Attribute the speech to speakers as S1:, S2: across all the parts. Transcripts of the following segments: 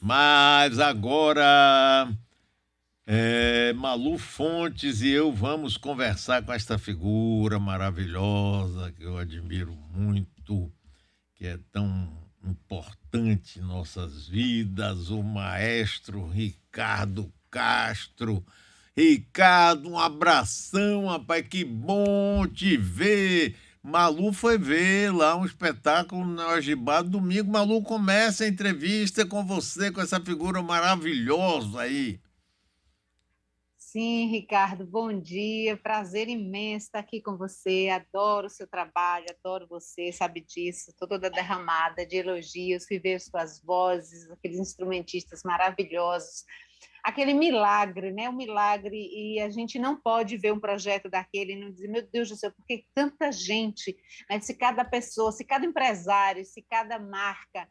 S1: Mas agora Malu Fontes e eu vamos conversar com esta figura maravilhosa que eu admiro muito, que é tão importante em nossas vidas, o maestro Ricardo Castro. Ricardo, um abração, rapaz, que bom te ver. Malu foi ver lá um espetáculo na Algibá domingo. Malu, começa a entrevista com você, com essa figura maravilhosa aí.
S2: Sim, Ricardo, bom dia. Prazer imenso estar aqui com você. Adoro o seu trabalho, adoro você, sabe disso. Estou toda derramada de elogios, fui ver suas vozes, aqueles instrumentistas maravilhosos. Aquele milagre, né? O milagre, e a gente não pode ver um projeto daquele e não dizer, meu Deus do céu, porque tanta gente, né? Se cada pessoa, se cada empresário, se cada marca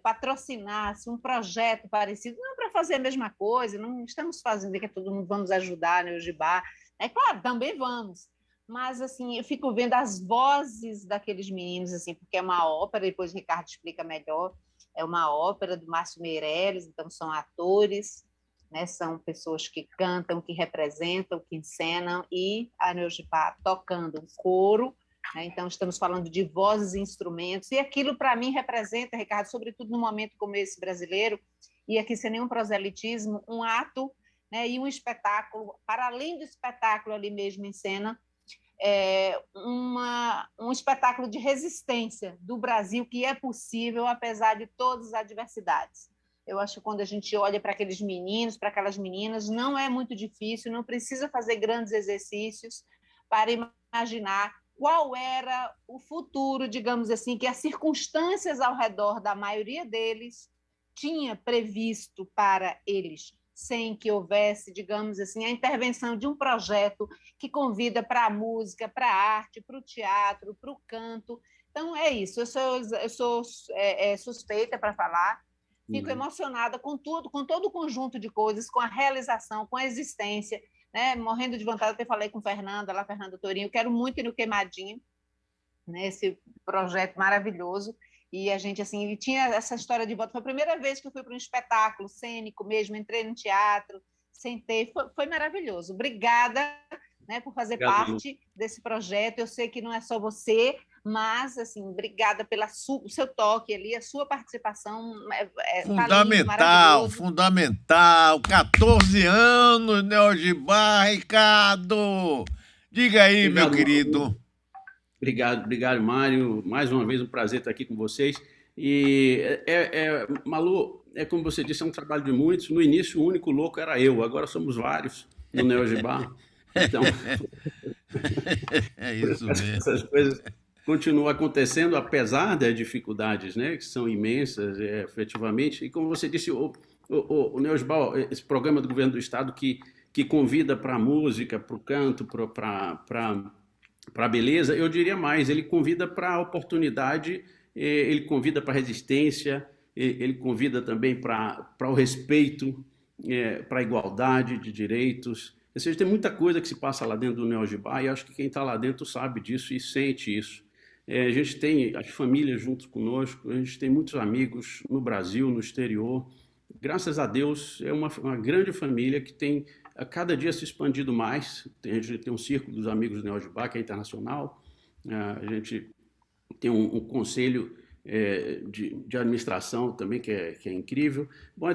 S2: patrocinasse um projeto parecido, não para fazer a mesma coisa, não estamos fazendo que todo mundo vamos ajudar, né, o Gibá, é claro, também vamos, mas assim, eu fico vendo as vozes daqueles meninos, assim, porque é uma ópera, depois o Ricardo explica melhor, é uma ópera do Márcio Meirelles, então são atores, né, são pessoas que cantam, que representam, que encenam, e a Neogibá tocando um coro, né? Então, estamos falando de vozes e instrumentos, e aquilo, para mim, representa, Ricardo, sobretudo num momento como esse brasileiro, e aqui sem nenhum proselitismo, um ato, né, e um espetáculo, para além do espetáculo ali mesmo em cena, um espetáculo de resistência do Brasil, que é possível, apesar de todas as adversidades. Eu acho que quando a gente olha para aqueles meninos, para aquelas meninas, não é muito difícil, não precisa fazer grandes exercícios para imaginar qual era o futuro, digamos assim, que as circunstâncias ao redor da maioria deles tinha previsto para eles, sem que houvesse, digamos assim, a intervenção de um projeto que convida para a música, para a arte, para o teatro, para o canto. Então, é isso. Eu sou suspeita para falar, fico emocionada com tudo, com todo o conjunto de coisas, com a realização, com a existência, né? Morrendo de vontade, eu falei com Fernanda, lá Fernanda Tourinho, quero muito ir no Queimadinho, né? Esse projeto maravilhoso, e a gente, assim, tinha essa história de volta, foi a primeira vez que eu fui para um espetáculo cênico mesmo, entrei no teatro, sentei, foi maravilhoso. Obrigada, né, por fazer
S3: Obrigado.
S2: parte desse projeto, eu sei que não é só você, mas, assim, obrigada pelo seu toque ali, a sua participação, tá lindo,
S1: Fundamental,
S2: maravilhoso.
S1: fundamental. 14 anos, Neogibá, Ricardo. Diga aí, meu
S3: Obrigado,
S1: querido.
S3: obrigado, Mário. Mais uma vez um prazer estar aqui com vocês. E Malu, é como você disse, é um trabalho de muitos. No início, o único louco era eu. Agora somos vários no Neogibá. Então,
S1: É isso mesmo.
S3: essas coisas continuam acontecendo apesar das dificuldades, né, que são imensas, efetivamente. E como você disse, o Neogibá, esse programa do governo do estado que convida para a música, para o canto, para a beleza, eu diria mais, ele convida para a oportunidade, ele convida para a resistência, ele convida também para o respeito, para a igualdade de direitos. Ou seja, tem muita coisa que se passa lá dentro do Neogibá e acho que quem está lá dentro sabe disso e sente isso. A gente tem as famílias junto conosco, a gente tem muitos amigos no Brasil, no exterior. Graças a Deus, é uma grande família que tem a cada dia se expandido mais. A gente tem um círculo dos amigos do Neogibá, que é internacional. A gente tem um conselho de administração também que é incrível. Bom,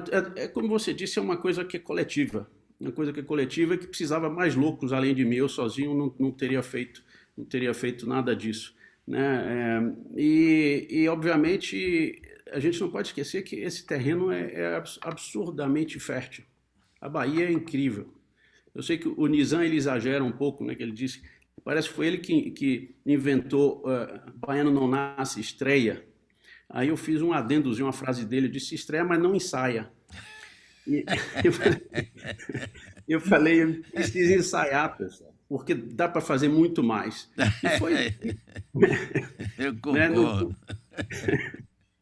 S3: como você disse, é uma coisa que é coletiva. Uma coisa que é coletiva e que precisava mais loucos além de mim. Eu sozinho não teria feito nada disso, né? Obviamente a gente não pode esquecer que esse terreno é absurdamente fértil. A Bahia é incrível. Eu sei que o Nizam ele exagera um pouco, né? Que ele disse, parece que foi ele que inventou baiano não nasce, estreia. Aí eu fiz um adendozinho, uma frase dele, eu disse estreia, mas não ensaia. E eu falei, precisa ensaiar, pessoal, porque dá para fazer muito mais. E foi,
S1: Eu
S3: né?
S1: concordo.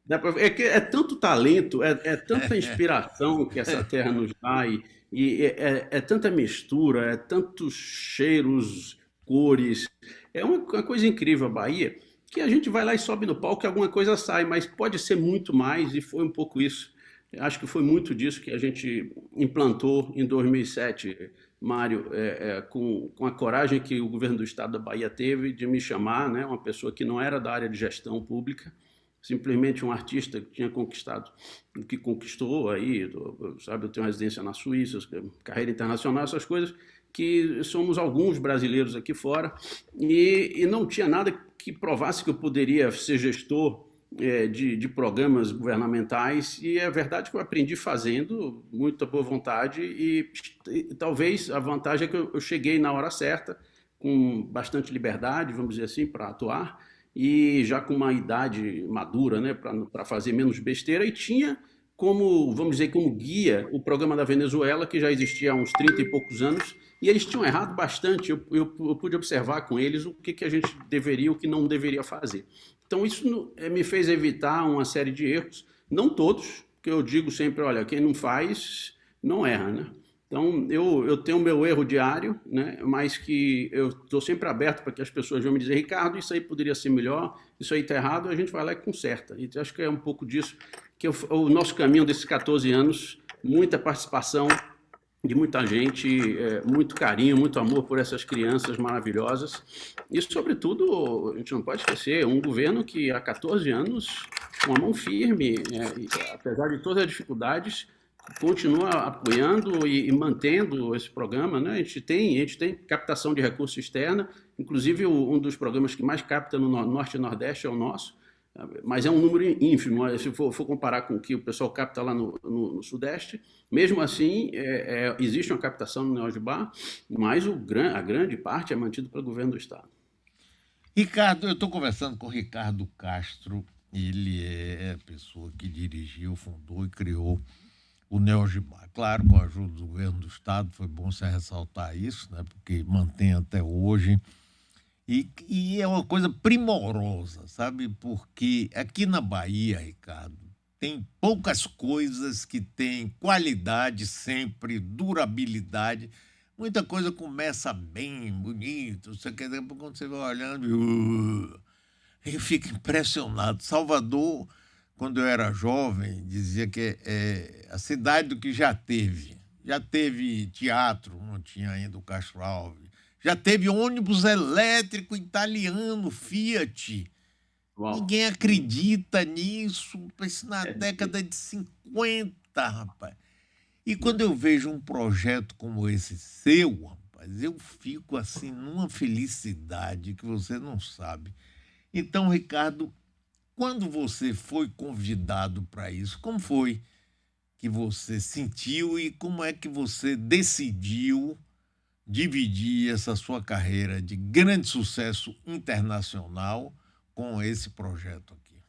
S3: É tanto talento, é tanta inspiração que essa terra nos dá, e é tanta mistura, é tantos cheiros, cores. É uma coisa incrível a Bahia, que a gente vai lá e sobe no palco e alguma coisa sai, mas pode ser muito mais, e foi um pouco isso. Acho que foi muito disso que a gente implantou em 2007, Mário, com a coragem que o governo do estado da Bahia teve de me chamar, né, uma pessoa que não era da área de gestão pública, simplesmente um artista que tinha conquistado o que conquistou aí, sabe, eu tenho residência na Suíça, carreira internacional, essas coisas, que somos alguns brasileiros aqui fora, e não tinha nada que provasse que eu poderia ser gestor de programas governamentais, e é verdade que eu aprendi fazendo, muita boa vontade, e talvez a vantagem é que eu cheguei na hora certa, com bastante liberdade, vamos dizer assim, para atuar, e já com uma idade madura, né, para fazer menos besteira, e tinha como, vamos dizer, como guia o programa da Venezuela, que já existia há uns 30 e poucos anos, e eles tinham errado bastante. Eu pude observar com eles o que a gente deveria e o que não deveria fazer. Então, isso me fez evitar uma série de erros, não todos, porque eu digo sempre, olha, quem não faz, não erra, né? Então, eu tenho o meu erro diário, né? Mas que eu estou sempre aberto para que as pessoas venham me dizer, Ricardo, isso aí poderia ser melhor, isso aí está errado, a gente vai lá e conserta. E acho que é um pouco disso que o nosso caminho desses 14 anos, muita participação de muita gente, muito carinho, muito amor por essas crianças maravilhosas. E, sobretudo, a gente não pode esquecer, um governo que há 14 anos, com a mão firme, apesar de todas as dificuldades, continua apoiando e mantendo esse programa, né? A gente tem captação de recurso externa, inclusive um dos programas que mais capta no Norte e Nordeste é o nosso, mas é um número ínfimo, se for comparar com o que o pessoal capta lá no Sudeste. Mesmo assim, existe uma captação no Neogibá, mas a grande parte é mantida pelo governo do Estado.
S1: Ricardo, eu estou conversando com o Ricardo Castro, ele é a pessoa que dirigiu, fundou e criou o Neogibá. Claro, com a ajuda do governo do Estado, foi bom você ressaltar isso, né, porque mantém até hoje. E é uma coisa primorosa, sabe? Porque aqui na Bahia, Ricardo, tem poucas coisas que têm qualidade sempre, durabilidade. Muita coisa começa bem, bonito, você quer dizer, quando você vai olhando, eu fico impressionado. Salvador, quando eu era jovem, dizia que é a cidade do que já teve. Já teve teatro, não tinha ainda o Castro Alves. Já teve ônibus elétrico italiano, Fiat. Uau. Ninguém acredita nisso, isso na década de 50, rapaz. E quando eu vejo um projeto como esse seu, rapaz, eu fico assim numa felicidade que você não sabe. Então, Ricardo, quando você foi convidado para isso, como foi que você sentiu e como é que você decidiu dividir essa sua carreira de grande sucesso internacional com esse projeto aqui?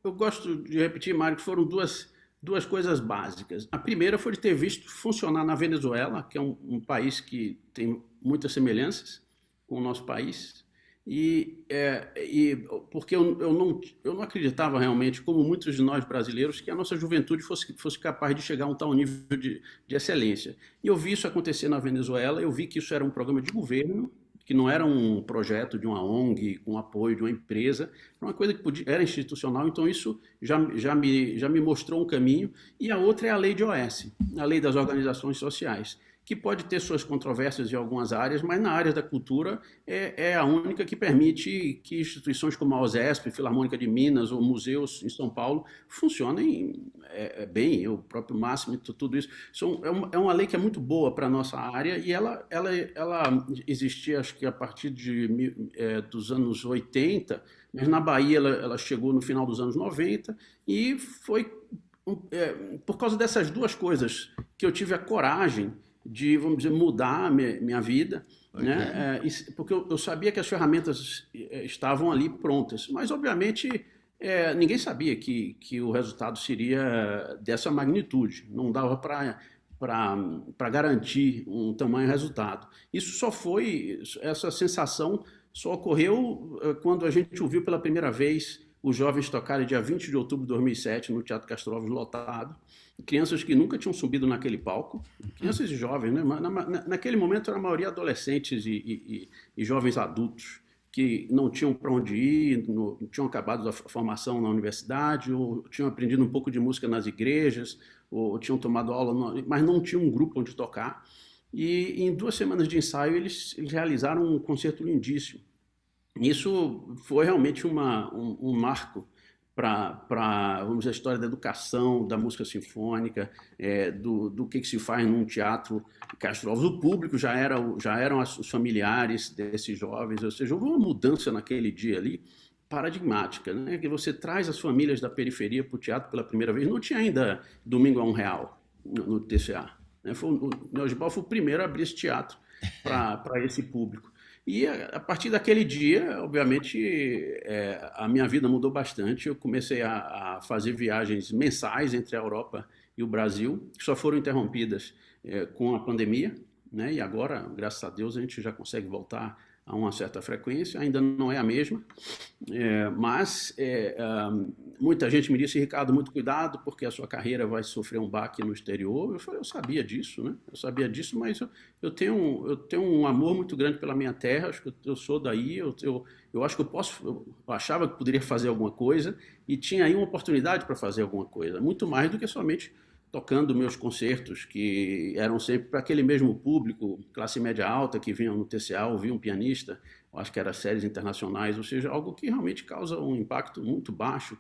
S3: Eu gosto de repetir, Mário, que foram duas coisas básicas. A primeira foi de ter visto funcionar na Venezuela, que é um país que tem muitas semelhanças com o nosso país, porque eu não acreditava realmente, como muitos de nós brasileiros, que a nossa juventude fosse capaz de chegar a um tal nível de excelência. E eu vi isso acontecer na Venezuela, eu vi que isso era um programa de governo, que não era um projeto de uma ONG com apoio de uma empresa, era uma coisa que era institucional, então isso já me mostrou um caminho. E a outra é a lei de OS, a lei das organizações sociais, que pode ter suas controvérsias em algumas áreas, mas na área da cultura é a única que permite que instituições como a OSESP, Filarmônica de Minas ou museus em São Paulo funcionem bem, o próprio Máximo, tudo isso. É uma lei que é muito boa para a nossa área e ela existia, acho que a partir dos anos 80, mas na Bahia ela chegou no final dos anos 90 e foi por causa dessas duas coisas que eu tive a coragem de, vamos dizer, mudar a minha vida, okay, né? Porque eu sabia que as ferramentas estavam ali prontas, mas, obviamente, ninguém sabia que o resultado seria dessa magnitude, não dava para garantir um tamanho resultado. Essa sensação só ocorreu quando a gente ouviu pela primeira vez os jovens tocarem dia 20 de outubro de 2007 no Teatro Castro Alves lotado, crianças que nunca tinham subido naquele palco, crianças e jovens, né? Naquele momento era a maioria adolescentes e jovens adultos que não tinham para onde ir, tinham acabado a formação na universidade, ou tinham aprendido um pouco de música nas igrejas, ou tinham tomado aula, mas não tinham um grupo onde tocar. E em 2 semanas de ensaio eles realizaram um concerto lindíssimo. Isso foi realmente um marco para, vamos dizer, a história da educação, da música sinfônica, do que se faz num teatro Castro Alves. O público já eram os familiares desses jovens, ou seja, houve uma mudança naquele dia ali paradigmática, né? Que você traz as famílias da periferia para o teatro pela primeira vez. Não tinha ainda Domingo a R$1 no TCA. Né? O Neogibal foi o primeiro a abrir esse teatro para esse público. E a partir daquele dia, obviamente, a minha vida mudou bastante. Eu comecei a fazer viagens mensais entre a Europa e o Brasil, que só foram interrompidas com a pandemia, né? E agora, graças a Deus, a gente já consegue voltar a uma certa frequência. Ainda não é a mesma, mas muita gente me disse: Ricardo, muito cuidado, porque a sua carreira vai sofrer um baque no exterior. Eu falei: eu sabia disso, né? Eu sabia disso, mas eu tenho um amor muito grande pela minha terra. Acho que eu sou daí. Eu acho que eu achava que poderia fazer alguma coisa e tinha aí uma oportunidade para fazer alguma coisa, muito mais do que somente tocando meus concertos, que eram sempre para aquele mesmo público, classe média alta, que vinha no TCA, ouvia um pianista, eu acho que era séries internacionais, ou seja, algo que realmente causa um impacto muito baixo.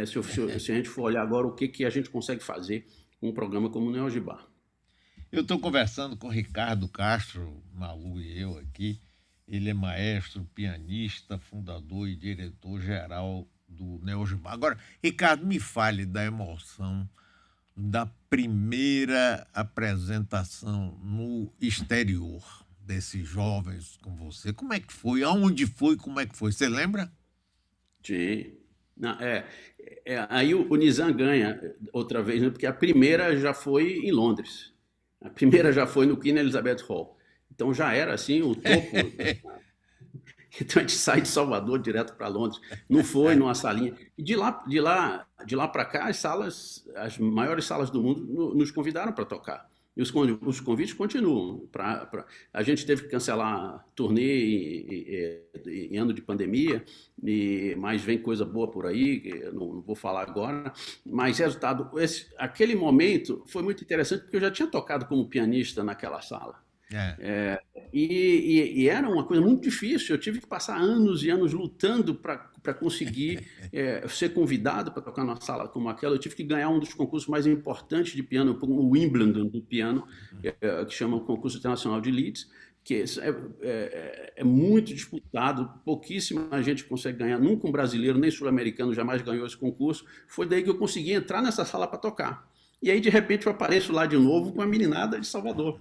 S3: Se a gente for olhar agora o que a gente consegue fazer com um programa como o Neogibá.
S1: Eu estou conversando com Ricardo Castro, Malu e eu aqui. Ele é maestro, pianista, fundador e diretor-geral do Neogibá. Agora, Ricardo, me fale da emoção da primeira apresentação no exterior desses jovens com você. Como é que foi? Aonde foi? Como é que foi? Você lembra?
S3: Sim. Não, aí o Nizam ganha outra vez, né? Porque a primeira já foi em Londres. A primeira já foi no Queen Elizabeth Hall. Então já era assim o topo. Então a gente sai de Salvador direto para Londres. Não foi numa salinha. E de lá para cá, as maiores salas do mundo nos convidaram para tocar. E os convites continuam. A gente teve que cancelar turnê em ano de pandemia, mas vem coisa boa por aí, que eu não vou falar agora. Mas resultado, aquele momento foi muito interessante, porque eu já tinha tocado como pianista naquela sala. E era uma coisa muito difícil. Eu tive que passar anos e anos lutando para conseguir ser convidado para tocar numa sala como aquela. Eu tive que ganhar um dos concursos mais importantes de piano, o Wimbledon do piano, que chama o Concurso Internacional de Leeds, que é muito disputado, pouquíssima gente consegue ganhar. Nunca um brasileiro, nem sul-americano, jamais ganhou esse concurso. Foi daí que eu consegui entrar nessa sala para tocar. E aí, de repente, eu apareço lá de novo com a meninada de Salvador,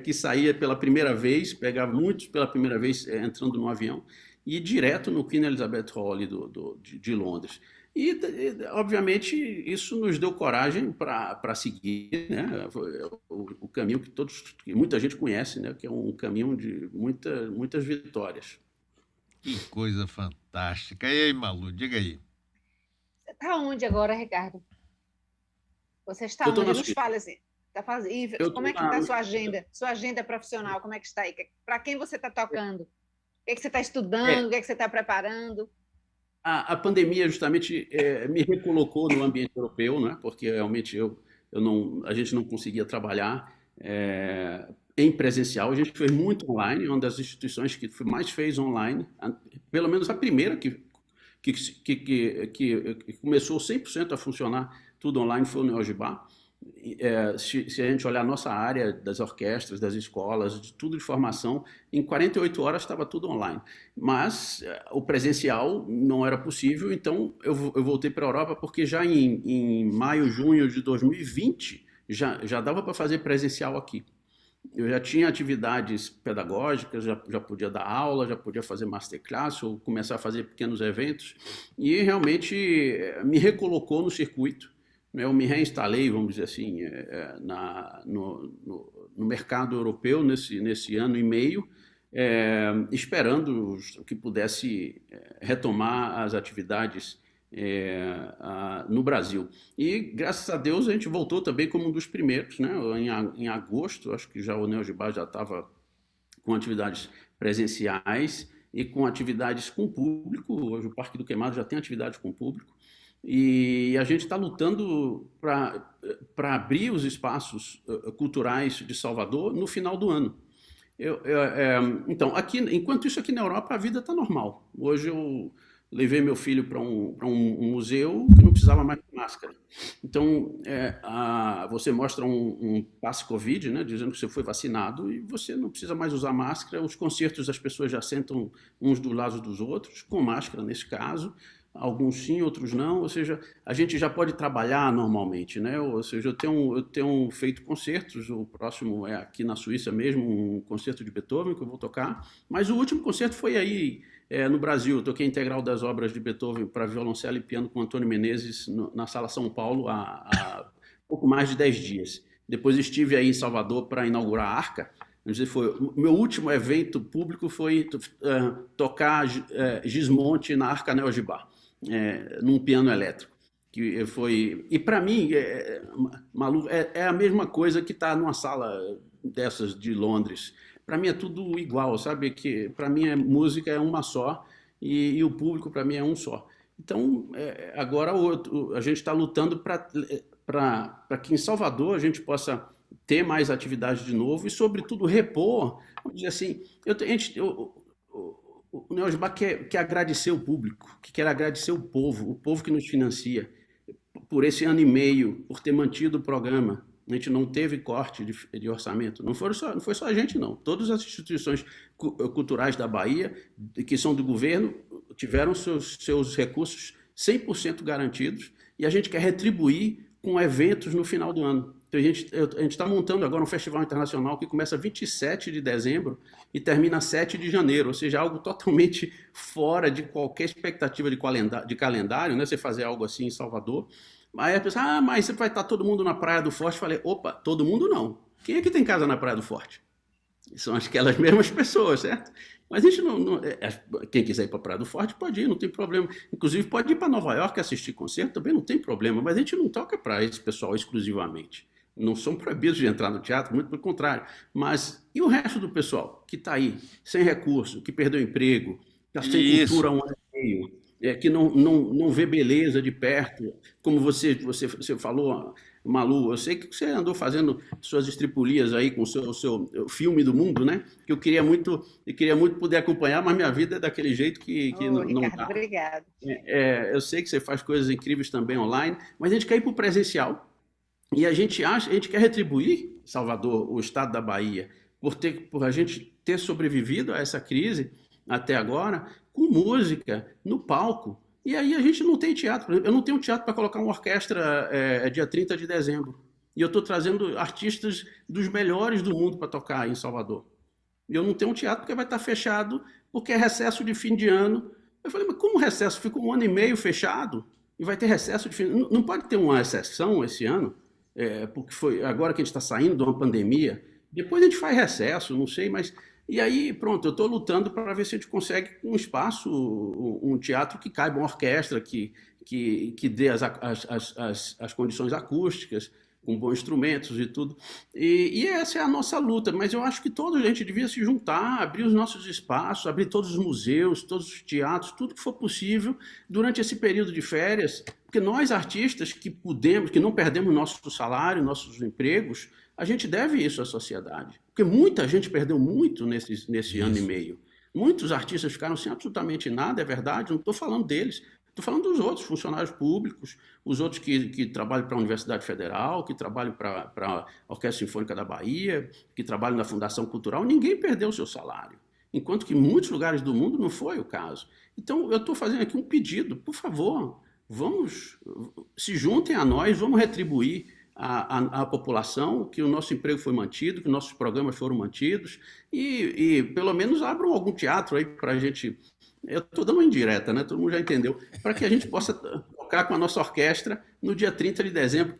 S3: que saía pela primeira vez, pegava muitos pela primeira vez entrando no avião, e direto no Queen Elizabeth Hall ali de Londres. E, obviamente, isso nos deu coragem para seguir, né? O caminho que muita gente conhece, né? Que é um caminho de muitas vitórias.
S1: Que coisa fantástica. E aí, Malu, diga aí.
S2: Você está onde agora, Ricardo? Você está onde? Nos fala assim. Como é que está a sua agenda? Sua agenda profissional, como é que está aí? Para quem você está tocando? O que é que você está estudando? O que é que você está preparando?
S3: A pandemia justamente me recolocou no ambiente europeu, né? Porque realmente a gente não conseguia trabalhar em presencial. A gente fez muito online, uma das instituições que mais fez online, pelo menos a primeira que começou 100% a funcionar tudo online foi o Neogibá. Se a gente olhar a nossa área das orquestras, das escolas, de tudo de formação, em 48 horas estava tudo online. Mas o presencial não era possível, então eu voltei para a Europa, porque já em maio, junho de 2020 já dava para fazer presencial aqui. Eu já tinha atividades pedagógicas, já podia dar aula, já podia fazer masterclass ou começar a fazer pequenos eventos, e realmente me recolocou no circuito. Eu me reinstalei, vamos dizer assim, no mercado europeu nesse ano e meio, esperando que pudesse retomar as atividades no Brasil. E, graças a Deus, a gente voltou também como um dos primeiros, né? Em agosto, acho que já o Neogibá já estava com atividades presenciais, e com atividades com público. Hoje o Parque do Queimado já tem atividades com público. E a gente está lutando para abrir os espaços culturais de Salvador no final do ano. Então, enquanto isso aqui na Europa, a vida está normal. Hoje eu levei meu filho para um museu que não precisava mais de máscara. Então, você mostra um passe Covid, né, dizendo que você foi vacinado e você não precisa mais usar máscara. Os concertos, as pessoas já sentam uns do lado dos outros, com máscara nesse caso. Alguns sim, outros não. Ou seja, a gente já pode trabalhar normalmente, né? Ou seja, eu tenho feito concertos. O próximo é aqui na Suíça mesmo, um concerto de Beethoven que eu vou tocar. Mas o último concerto foi aí no Brasil. Eu toquei a integral das obras de Beethoven para violoncelo e piano com Antônio Menezes na Sala São Paulo há pouco mais de 10 dias. Depois estive aí em Salvador para inaugurar a Arca. O meu último evento público foi tocar Gismonte na Arca Neogibá, num piano elétrico. E para mim, Malu, é a mesma coisa que estar numa sala dessas de Londres. Para mim é tudo igual, sabe? Que para mim música é uma só e o público para mim é um só. Então, agora a gente está lutando para que em Salvador a gente possa ter mais atividade de novo e, sobretudo, repor. Vamos dizer assim, o Neogibá quer agradecer o público, que quer agradecer o povo que nos financia, por esse ano e meio, por ter mantido o programa. A gente não teve corte de orçamento. Não foi só a gente, não. Todas as instituições culturais da Bahia, que são do governo, tiveram seus recursos 100% garantidos e a gente quer retribuir com eventos no final do ano. Então, a gente está montando agora um festival internacional que começa 27 de dezembro e termina 7 de janeiro, ou seja, algo totalmente fora de qualquer expectativa de calendário, né? Você fazer algo assim em Salvador. Aí a pessoa, mas você vai estar todo mundo na Praia do Forte? Eu falei, opa, todo mundo não. Quem é que tem casa na Praia do Forte? São aquelas mesmas pessoas, certo? Mas a gente quem quiser ir para a Praia do Forte pode ir, não tem problema. Inclusive pode ir para Nova York assistir concerto, também não tem problema. Mas a gente não toca para esse pessoal exclusivamente. Não são proibidos de entrar no teatro, muito pelo contrário. Mas e o resto do pessoal que está aí, sem recurso, que perdeu emprego, que está sem cultura há um ano e meio, que não vê beleza de perto, como você falou, Malu, eu sei que você andou fazendo suas estripulias aí com o seu filme do mundo, né? Que eu queria muito poder acompanhar, mas minha vida é daquele jeito que não
S2: Ricardo,
S3: dá.
S2: obrigada.
S3: Eu sei que você faz coisas incríveis também online, mas a gente quer ir para o presencial. E a gente quer retribuir, Salvador, o estado da Bahia, por a gente ter sobrevivido a essa crise até agora, com música, no palco. E aí a gente não tem teatro. Eu não tenho teatro para colocar uma orquestra dia 30 de dezembro. E eu estou trazendo artistas dos melhores do mundo para tocar em Salvador. E eu não tenho um teatro porque vai estar fechado, porque é recesso de fim de ano. Eu falei, mas como recesso? Ficou um ano e meio fechado e vai ter recesso de fim de ano. Não pode ter uma exceção esse ano? Porque foi agora que a gente está saindo de uma pandemia, depois a gente faz recesso, não sei, mas... E aí, pronto, eu estou lutando para ver se a gente consegue um espaço, um teatro que caiba uma orquestra, que dê as condições acústicas, com bons instrumentos e tudo. E essa é a nossa luta, mas eu acho que toda a gente devia se juntar, abrir os nossos espaços, abrir todos os museus, todos os teatros, tudo que for possível durante esse período de férias, porque nós artistas que não perdemos nosso salário, nossos empregos, a gente deve isso à sociedade. Porque muita gente perdeu muito nesse ano e meio. Muitos artistas ficaram sem absolutamente nada, é verdade, não estou falando deles. Estou falando dos outros funcionários públicos, os outros que trabalham para a Universidade Federal, que trabalham para a Orquestra Sinfônica da Bahia, que trabalham na Fundação Cultural. Ninguém perdeu o seu salário, enquanto que em muitos lugares do mundo não foi o caso. Então, eu estou fazendo aqui um pedido, por favor, se juntem a nós, vamos retribuir à população que o nosso emprego foi mantido, que nossos programas foram mantidos e pelo menos abram algum teatro aí para a gente... Eu estou dando uma indireta, né? Todo mundo já entendeu. Para que a gente possa tocar com a nossa orquestra no dia 30 de dezembro.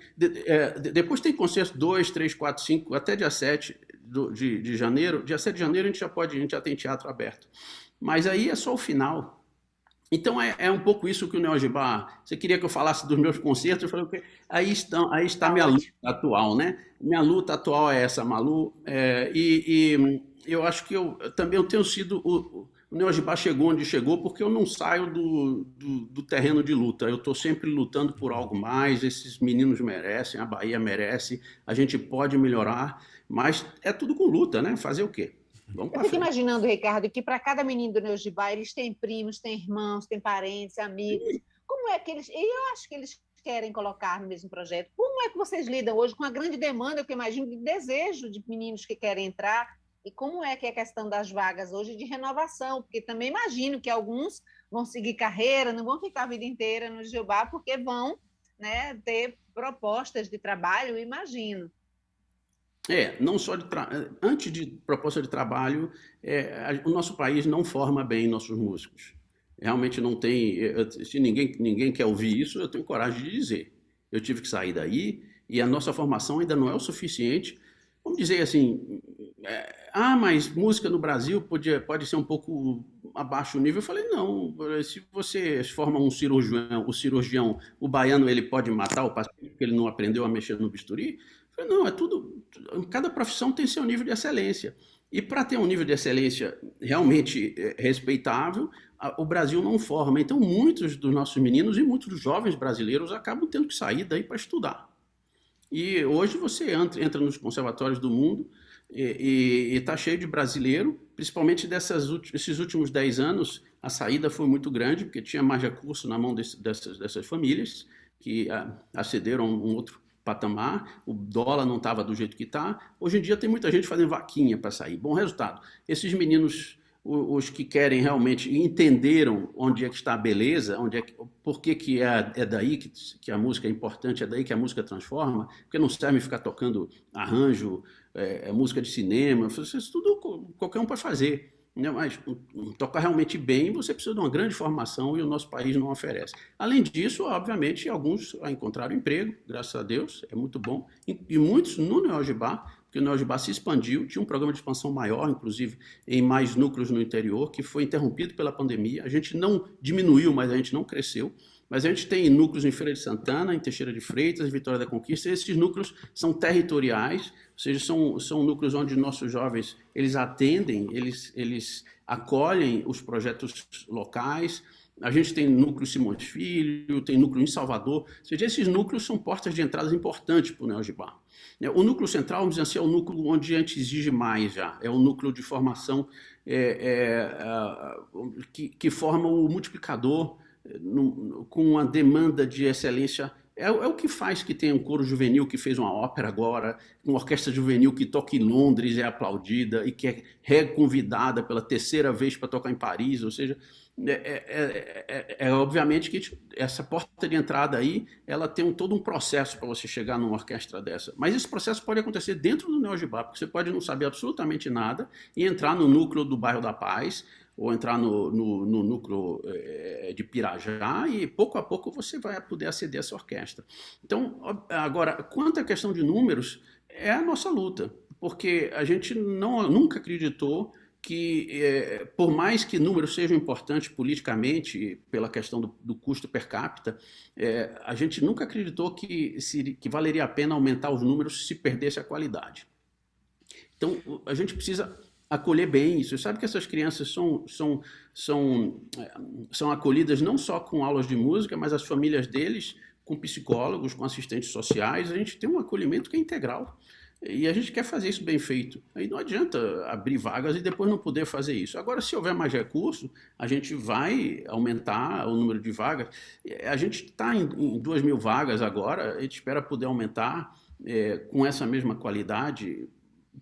S3: Depois tem concertos 2, 3, 4, 5, até dia 7 de janeiro. Dia 7 de janeiro a gente já tem teatro aberto. Mas aí é só o final. Então é um pouco isso que o Neogibá... Você queria que eu falasse dos meus concertos? Eu falei, okay. Aí está minha luta atual, né? Minha luta atual é essa, Malu. E eu acho que eu tenho sido o Neo Gibá chegou onde chegou porque eu não saio do terreno de luta. Eu estou sempre lutando por algo mais. Esses meninos merecem, a Bahia merece, a gente pode melhorar, mas é tudo com luta, né? Fazer o quê? Vamos
S2: Eu
S3: para
S2: fico
S3: frente.
S2: imaginando, Ricardo, que para cada menino do Neo Gibá, eles têm primos, têm irmãos, têm parentes, amigos. Como é que eles. E eu acho que eles querem colocar no mesmo projeto. Como é que vocês lidam hoje com a grande demanda, que eu imagino, de desejo de meninos que querem entrar? E como é que é a questão das vagas hoje de renovação? Porque também imagino que alguns vão seguir carreira, não vão ficar a vida inteira no Gibá, porque vão, né, ter propostas de trabalho, eu imagino.
S3: Não só antes de proposta de trabalho, o nosso país não forma bem nossos músicos. Realmente não tem. Se ninguém quer ouvir isso, eu tenho coragem de dizer. Eu tive que sair daí e a nossa formação ainda não é o suficiente. Vamos dizer assim, mas música no Brasil pode ser um pouco abaixo o nível. Eu falei, não, se você forma um cirurgião, o baiano ele pode matar o paciente porque ele não aprendeu a mexer no bisturi? Eu falei, não, é tudo, cada profissão tem seu nível de excelência. E para ter um nível de excelência realmente respeitável, o Brasil não forma. Então, muitos dos nossos meninos e muitos dos jovens brasileiros acabam tendo que sair daí para estudar. E hoje você entra nos conservatórios do mundo e está cheio de brasileiro, principalmente esses últimos 10 anos, a saída foi muito grande, porque tinha mais recurso na mão dessas famílias que acederam a um outro patamar, o dólar não estava do jeito que está. Hoje em dia tem muita gente fazendo vaquinha para sair. Bom resultado, esses meninos, os que querem realmente, entenderam onde é que está a beleza, por que é daí que a música é importante, é daí que a música transforma, porque não serve ficar tocando arranjo, música de cinema, isso tudo qualquer um pode fazer. Mas tocar realmente bem, você precisa de uma grande formação e o nosso país não oferece. Além disso, obviamente, alguns encontraram emprego, graças a Deus, é muito bom, e muitos no Neo Gibá, porque o Neo Gibá se expandiu, tinha um programa de expansão maior, inclusive em mais núcleos no interior, que foi interrompido pela pandemia. A gente não diminuiu, mas a gente não cresceu. Mas a gente tem núcleos em Feira de Santana, em Teixeira de Freitas, em Vitória da Conquista, e esses núcleos são territoriais, ou seja, são núcleos onde nossos jovens eles atendem, eles acolhem os projetos locais. A gente tem núcleo Simões Filho, tem núcleo em Salvador, ou seja, esses núcleos são portas de entrada importantes para o Neo Gibá. O núcleo central, vamos dizer assim, é o núcleo onde a gente exige mais já, é o núcleo de formação que forma o multiplicador com uma demanda de excelência. É o que faz que tem um coro juvenil que fez uma ópera agora, uma orquestra juvenil que toca em Londres, é aplaudida e que é reconvidada pela terceira vez para tocar em Paris. Ou seja, obviamente que essa porta de entrada aí, ela tem todo um processo para você chegar numa orquestra dessa. Mas esse processo pode acontecer dentro do Neo Gibá, porque você pode não saber absolutamente nada e entrar no núcleo do bairro da Paz, ou entrar no núcleo de Pirajá, e pouco a pouco você vai poder aceder a essa orquestra. Então, agora, quanto à questão de números, é a nossa luta, porque a gente nunca acreditou que, por mais que números sejam importantes politicamente, pela questão do custo per capita, a gente nunca acreditou que valeria a pena aumentar os números se perdesse a qualidade. Então, a gente precisa acolher bem isso. Você sabe que essas crianças são acolhidas não só com aulas de música, mas as famílias deles com psicólogos, com assistentes sociais. A gente tem um acolhimento que é integral. E a gente quer fazer isso bem feito. Aí não adianta abrir vagas e depois não poder fazer isso. Agora, se houver mais recurso, a gente vai aumentar o número de vagas. A gente está em 2.000 vagas agora, a gente espera poder aumentar com essa mesma qualidade,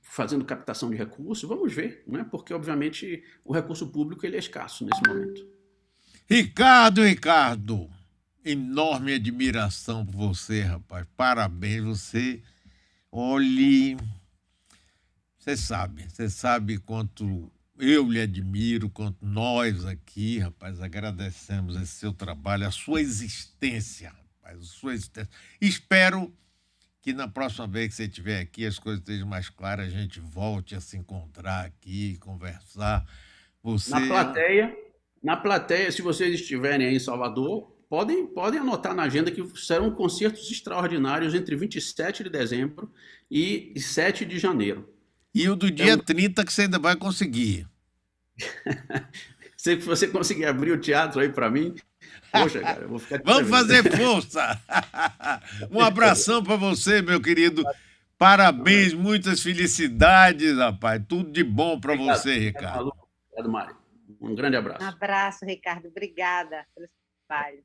S3: fazendo captação de recursos. Vamos ver, né? Porque, obviamente, o recurso público ele é escasso nesse momento.
S1: Ricardo, enorme admiração por você, rapaz. Parabéns, você... Olhe, você sabe quanto eu lhe admiro, quanto nós aqui, rapaz, agradecemos esse seu trabalho, a sua existência, rapaz, a sua existência. Espero que na próxima vez que você estiver aqui as coisas estejam mais claras, a gente volte a se encontrar aqui, conversar. Você...
S3: Na plateia, se vocês estiverem aí em Salvador, podem anotar na agenda que serão concertos extraordinários entre 27 de dezembro e 7 de janeiro.
S1: E o do dia 30 que você ainda vai conseguir.
S3: Se você conseguir abrir o teatro aí para mim, poxa, cara, eu vou ficar...
S1: Vamos fazer força! Um abração para você, meu querido. Parabéns, muitas felicidades, rapaz. Tudo de bom para você, Ricardo.
S3: Obrigado, Mário. Um grande
S2: Um
S3: abraço.
S2: abraço, Ricardo. Obrigada pelo trabalho.